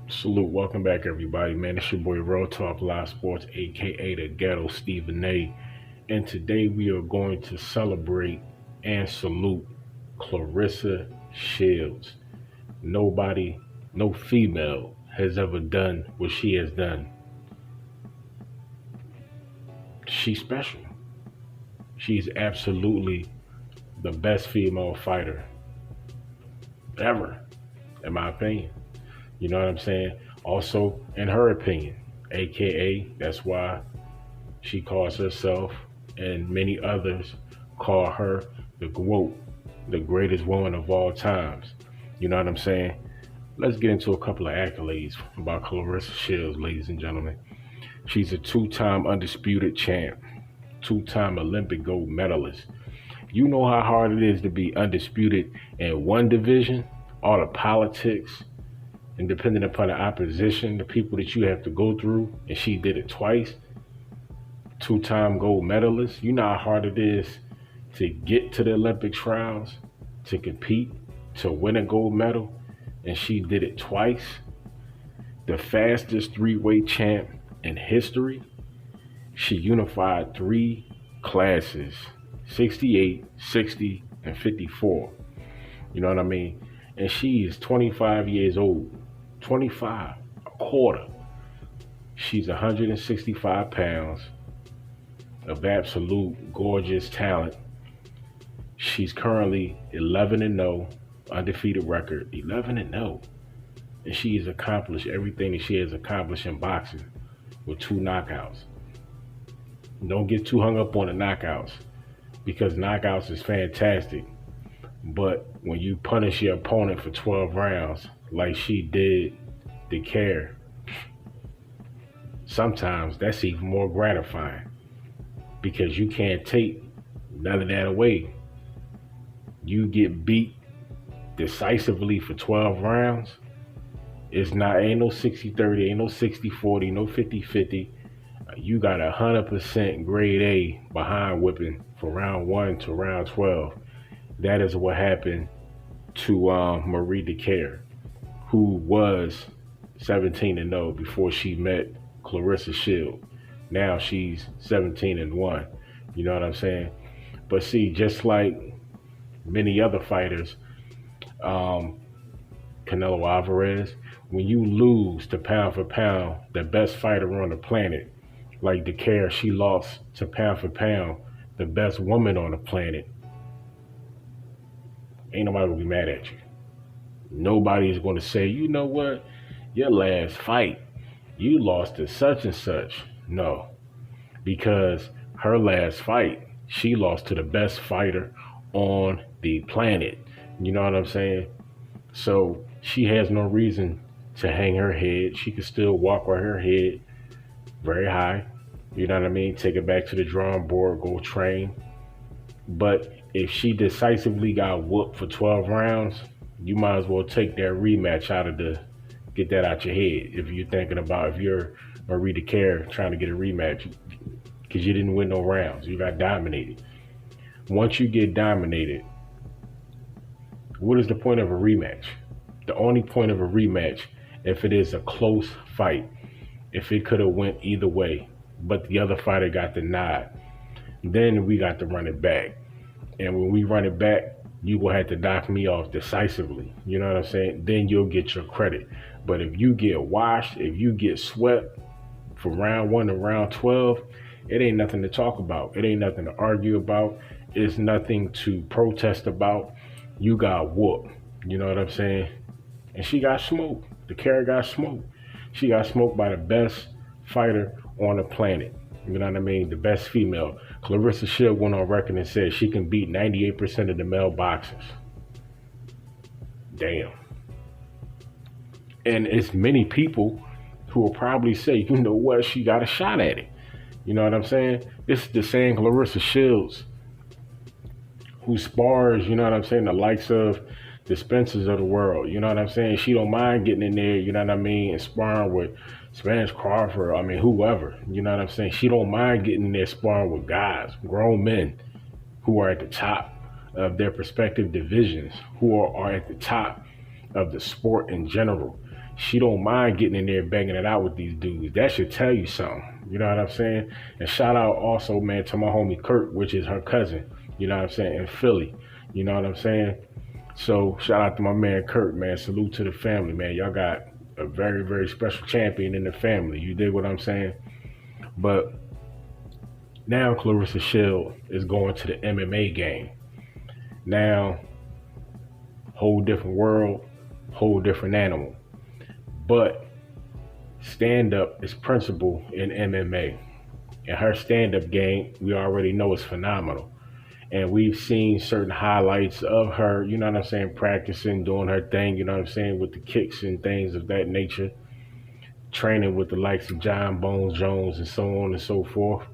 Salute, welcome back everybody, man. It's your boy Real Talk Live Sports, aka the Ghetto Stephen A. And today we are going to celebrate and salute Claressa Shields. Nobody, no female has ever done what she has done. She's special. She's absolutely the best female fighter ever, in my opinion. You know what I'm saying? Also, in her opinion, aka that's why she calls herself and many others call her the GWOAT, the greatest woman of all times. You know what I'm saying? Let's get into a couple of accolades about Claressa Shields, ladies and gentlemen. She's a two-time undisputed champ, two-time Olympic gold medalist. You know how hard it is to be undisputed in one division, all the politics, and depending upon the opposition, the people that you have to go through, and she did it twice, two-time gold medalist. You know how hard it is to get to the Olympic trials, to compete, to win a gold medal, and she did it twice. The fastest three-weight champ in history. She unified three classes, 68, 60, and 54. You know what I mean? And she is 25 years old. 25, a quarter. She's 165 pounds of absolute gorgeous talent. She's currently 11-0, undefeated record, 11-0. And she has accomplished everything that she has accomplished in boxing with two knockouts. Don't get too hung up on the knockouts, because knockouts is fantastic. But when you punish your opponent for 12 rounds, like she did to care, sometimes that's even more gratifying, because you can't take none of that away. You get beat decisively for 12 rounds. Ain't no 60-30, ain't no 60-40, no 50-50. You got 100% grade A behind whipping from round 1 to round 12. That is what happened to Marie DeCare, who was 17-0 before she met Claressa Shields. Now she's 17-1. You know what I'm saying? But see, just like many other fighters, Canelo Alvarez, when you lose to pound for pound the best fighter on the planet, like DeCare, she lost to pound for pound the best woman on the planet, ain't nobody gonna be mad at you. Nobody's gonna say, you know what, your last fight, you lost to such and such. No, because her last fight, she lost to the best fighter on the planet. You know what I'm saying? So she has no reason to hang her head. She can still walk with her head very high. You know what I mean? Take it back to the drawing board, go train. But if she decisively got whooped for 12 rounds, you might as well take that rematch get that out your head. If you're thinking about, if you're Marie DeCare trying to get a rematch, because you didn't win no rounds, you got dominated. Once you get dominated, what is the point of a rematch? The only point of a rematch, if it is a close fight, if it could have went either way, but the other fighter got the nod, then we got to run it back. And when we run it back, you will have to knock me off decisively. You know what I'm saying? Then you'll get your credit. But if you get washed, if you get swept from round 1 to round 12, it ain't nothing to talk about. It ain't nothing to argue about. It's nothing to protest about. You got whooped. You know what I'm saying? And she got smoked. The carrot got smoked. She got smoked by the best fighter on the planet. You know what I mean? The best female. Claressa Shields went on record and said she can beat 98% of the male boxers. Damn. And it's many people who will probably say, you know what, she got a shot at it. You know what I'm saying? This is the same Claressa Shields who spars, you know what I'm saying, the likes of the Spencers of the world. You know what I'm saying? She don't mind getting in there, you know what I mean, and sparring with Spanish Crawford, I mean, whoever. You know what I'm saying? She don't mind getting in there sparring with guys, grown men who are at the top of their respective divisions, who are at the top of the sport in general. she don't mind getting in there banging it out with these dudes. That should tell you something. You know what I'm saying? And shout out also, man, to my homie Kurt, which is her cousin. You know what I'm saying? In Philly. You know what I'm saying? So shout out to my man Kurt, man. Salute to the family, man. Y'all got a very, very special champion in the family. You dig what I'm saying? But now Claressa Shields is going to the MMA game. Now, whole different world, whole different animal. But stand-up is principle in MMA. And her stand-up game, we already know, is phenomenal. And we've seen certain highlights of her, you know what I'm saying, practicing, doing her thing, you know what I'm saying, with the kicks and things of that nature, training with the likes of John Bones Jones and so on and so forth.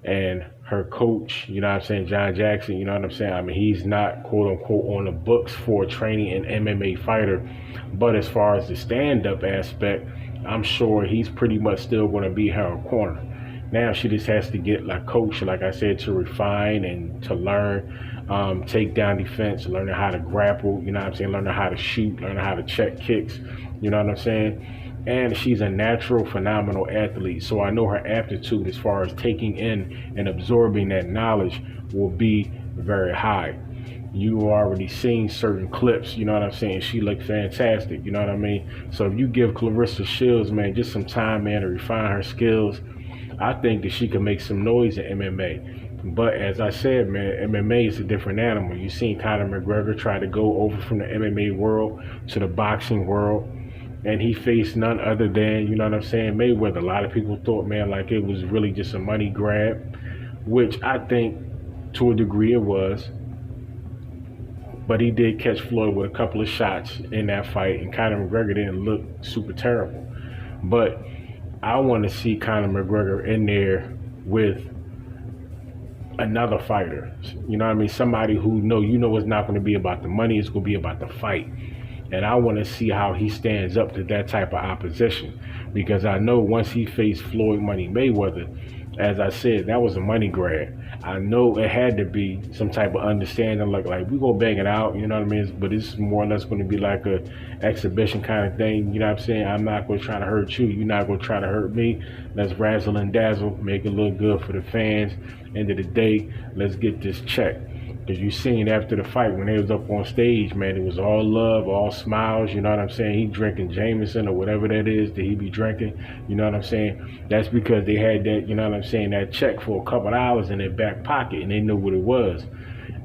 And her coach, you know what I'm saying, John Jackson, you know what I'm saying, I mean, he's not, quote unquote, on the books for training an MMA fighter. But as far as the stand-up aspect, I'm sure he's pretty much still going to be her corner. Now she just has to get like coach, like I said, to refine and to learn take down defense, learning how to grapple, you know what I'm saying, learning how to shoot, learning how to check kicks, you know what I'm saying. And she's a natural, phenomenal athlete. So I know her aptitude as far as taking in and absorbing that knowledge will be very high. You already seen certain clips, you know what I'm saying? She looked fantastic, you know what I mean? So if you give Claressa Shields, man, just some time, man, to refine her skills, I think that she can make some noise in MMA. But as I said, man, MMA is a different animal. You seen Conor McGregor try to go over from the MMA world to the boxing world, and he faced none other than, you know what I'm saying, Mayweather. A lot of people thought, man, like it was really just a money grab, which I think to a degree it was. But he did catch Floyd with a couple of shots in that fight, and Conor McGregor didn't look super terrible. But I want to see Conor McGregor in there with another fighter. You know what I mean? Somebody who it's not going to be about the money, it's going to be about the fight. And I want to see how he stands up to that type of opposition, because I know once he faced Floyd Money Mayweather, as I said, that was a money grab. I know it had to be some type of understanding, like we go bang it out, you know what I mean? But it's more or less going to be like a exhibition kind of thing, you know what I'm saying? I'm not going to try to hurt you, you're not going to try to hurt me. Let's razzle and dazzle, make it look good for the fans. End of the day, let's get this check. Because you seen after the fight, when they was up on stage, man, it was all love, all smiles, you know what I'm saying? He drinking Jameson or whatever that is that he be drinking, you know what I'm saying? That's because they had that, you know what I'm saying, that check for a couple of hours in their back pocket, and they knew what it was.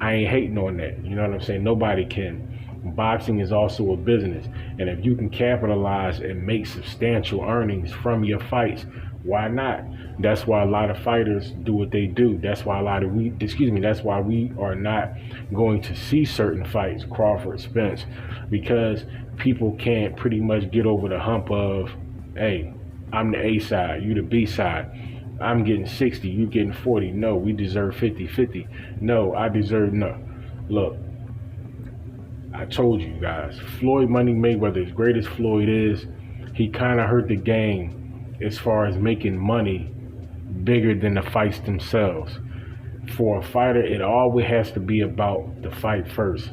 I ain't hating on that, you know what I'm saying? Nobody can. Boxing is also a business, and if you can capitalize and make substantial earnings from your fights, why not? That's why a lot of fighters do what they do. That's why that's why we are not going to see certain fights, Crawford, Spence, because people can't pretty much get over the hump of, hey, I'm the A side, you the B side. I'm getting 60, you getting 40. No, we deserve 50-50. No, I deserve no. Look, I told you guys, Floyd Money Mayweather, as great as Floyd is, he kind of hurt the game as far as making money bigger than the fights themselves. For a fighter, it always has to be about the fight first.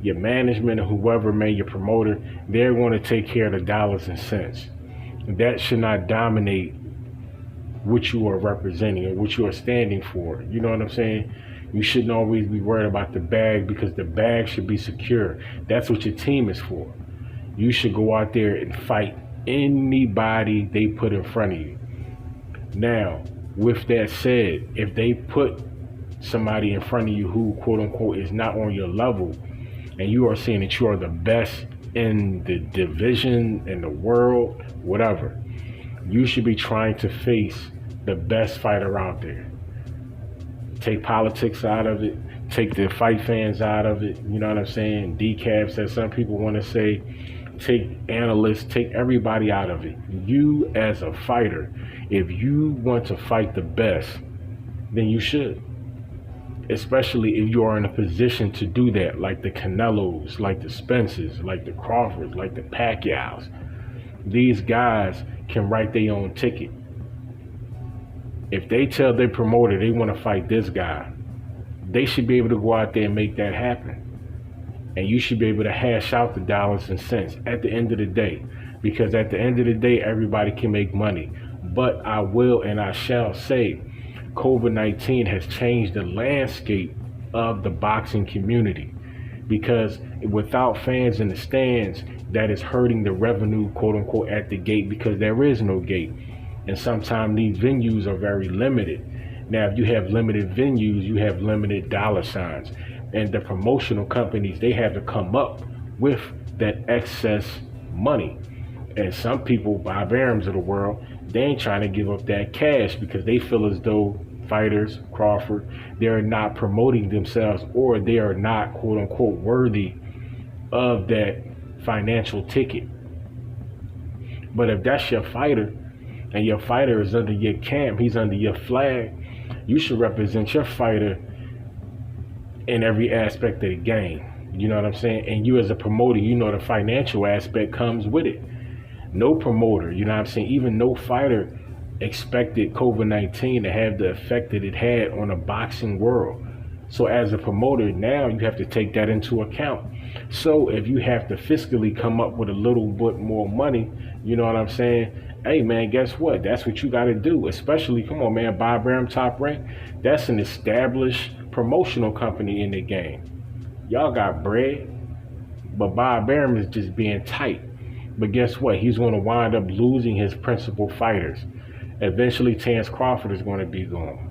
Your management or whoever, man, your promoter, they're going to take care of the dollars and cents. That should not dominate what you are representing or what you are standing for. You know what I'm saying? You shouldn't always be worried about the bag, because the bag should be secure. That's what your team is for. You should go out there and fight anybody they put in front of you. Now, with that said, if they put somebody in front of you who, quote unquote, is not on your level, and you are saying that you are the best in the division, in the world, whatever, you should be trying to face the best fighter out there. Take politics out of it, take the fight fans out of it, you know what I'm saying? Decaps, as some people want to say, take analysts, take everybody out of it. You as a fighter, if you want to fight the best, then you should. Especially if you are in a position to do that, like the Canelos, like the Spencers, like the Crawfords, like the Pacquiaos. These guys can write their own ticket. If they tell their promoter they want to fight this guy, they should be able to go out there and make that happen. And you should be able to hash out the dollars and cents at the end of the day. Because at the end of the day, everybody can make money. But I will and I shall say, COVID-19 has changed the landscape of the boxing community. Because without fans in the stands, that is hurting the revenue, quote unquote, at the gate, because there is no gate. And sometimes these venues are very limited. Now, if you have limited venues, you have limited dollar signs. And the promotional companies, they have to come up with that excess money. And some people, Bob Arams of the world, they ain't trying to give up that cash because they feel as though fighters, Crawford, they're not promoting themselves, or they are not, quote unquote, worthy of that financial ticket. But if that's your fighter, and your fighter is under your camp, he's under your flag, you should represent your fighter in every aspect of the game. You know what I'm saying? And you as a promoter, you know the financial aspect comes with it. No promoter, you know what I'm saying, even no fighter expected COVID-19 to have the effect that it had on the boxing world. So as a promoter, now you have to take that into account. So if you have to fiscally come up with a little bit more money, you know what I'm saying? Hey man, guess what? That's what you got to do. Especially, come on man, Bob Arum, Top Rank, that's an established promotional company in the game. Y'all got bread, but Bob Arum is just being tight. But guess what? He's going to wind up losing his principal fighters. Eventually, Terence Crawford is going to be gone.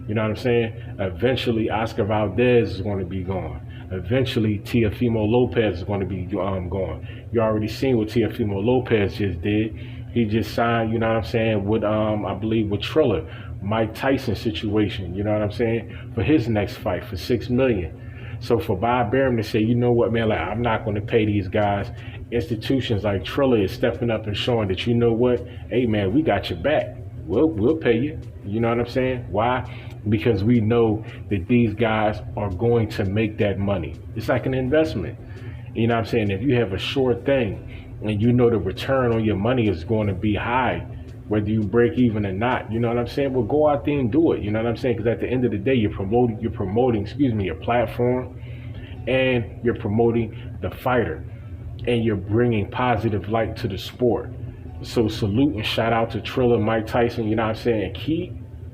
You know what I'm saying? Eventually, Oscar Valdez is going to be gone. Eventually, Teofimo Lopez is going to be gone. You already seen what Teofimo Lopez just did. He just signed, you know what I'm saying, with, I believe, with Triller, Mike Tyson situation, you know what I'm saying, for his next fight for $6 million. So for Bob Arum to say, you know what, man, like, I'm not going to pay these guys, institutions like Triller is stepping up and showing that, you know what, hey, man, we got your back. We'll pay you. You know what I'm saying? Why? Because we know that these guys are going to make that money. It's like an investment. You know what I'm saying? If you have a sure thing and you know the return on your money is going to be high, whether you break even or not, you know what I'm saying? Well, go out there and do it. You know what I'm saying? Because at the end of the day, you're promoting, your platform, and you're promoting the fighter, and you're bringing positive light to the sport. So salute and shout out to Triller, Mike Tyson, you know what I'm saying?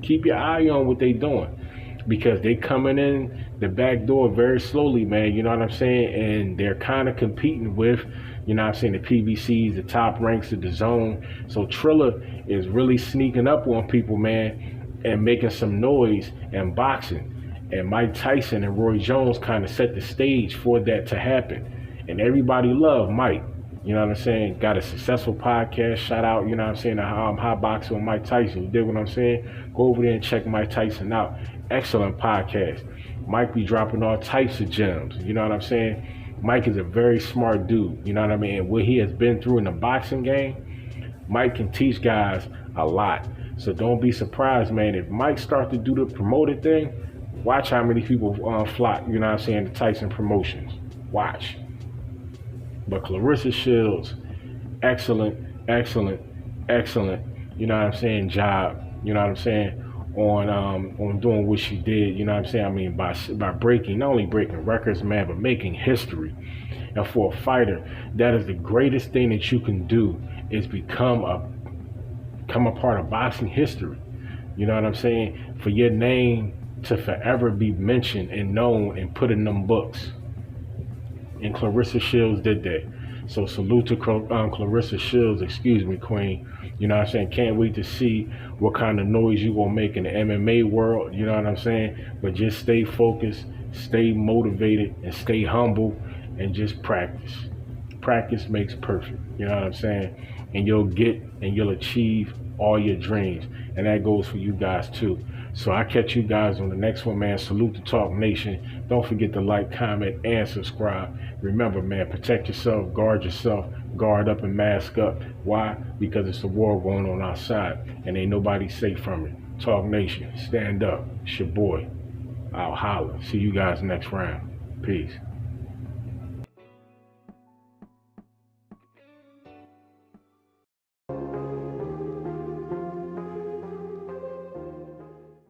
Keep your eye on what they doing, because they coming in the back door very slowly, man, you know what I'm saying? And they're kind of competing with, you know what I'm saying, the PBCs, the Top Ranks, the DAZN. So Triller is really sneaking up on people, man, and making some noise and boxing. And Mike Tyson and Roy Jones kind of set the stage for that to happen. And everybody loved Mike. You know what I'm saying? Got a successful podcast. Shout out, you know what I'm saying, Hot Boxing with Mike Tyson. You dig what I'm saying? Go over there and check Mike Tyson out. Excellent podcast. Mike be dropping all types of gems. You know what I'm saying? Mike is a very smart dude. You know what I mean? And what he has been through in the boxing game, Mike can teach guys a lot. So don't be surprised, man. If Mike starts to do the promoted thing, watch how many people flock, you know what I'm saying, to Tyson Promotions. Watch. But Claressa Shields, excellent, you know what I'm saying, job, you know what I'm saying, on doing what she did, you know what I'm saying, I mean, by breaking, not only breaking records, man, but making history. And for a fighter, that is the greatest thing that you can do, is become a part of boxing history. You know what I'm saying? For your name to forever be mentioned and known and put in them books. And Claressa Shields did that. So salute to Claressa Shields, excuse me, Queen. You know what I'm saying? Can't wait to see what kind of noise you gonna make in the MMA world, you know what I'm saying? But just stay focused, stay motivated, and stay humble, and just practice. Practice makes perfect, you know what I'm saying? And you'll get and you'll achieve all your dreams. And that goes for you guys too. So I catch you guys on the next one, man. Salute to Talk Nation. Don't forget to like, comment, and subscribe. Remember, man, protect yourself, guard up and mask up. Why? Because it's a war going on outside, and ain't nobody safe from it. Talk Nation, stand up. It's your boy. I'll holler. See you guys next round. Peace.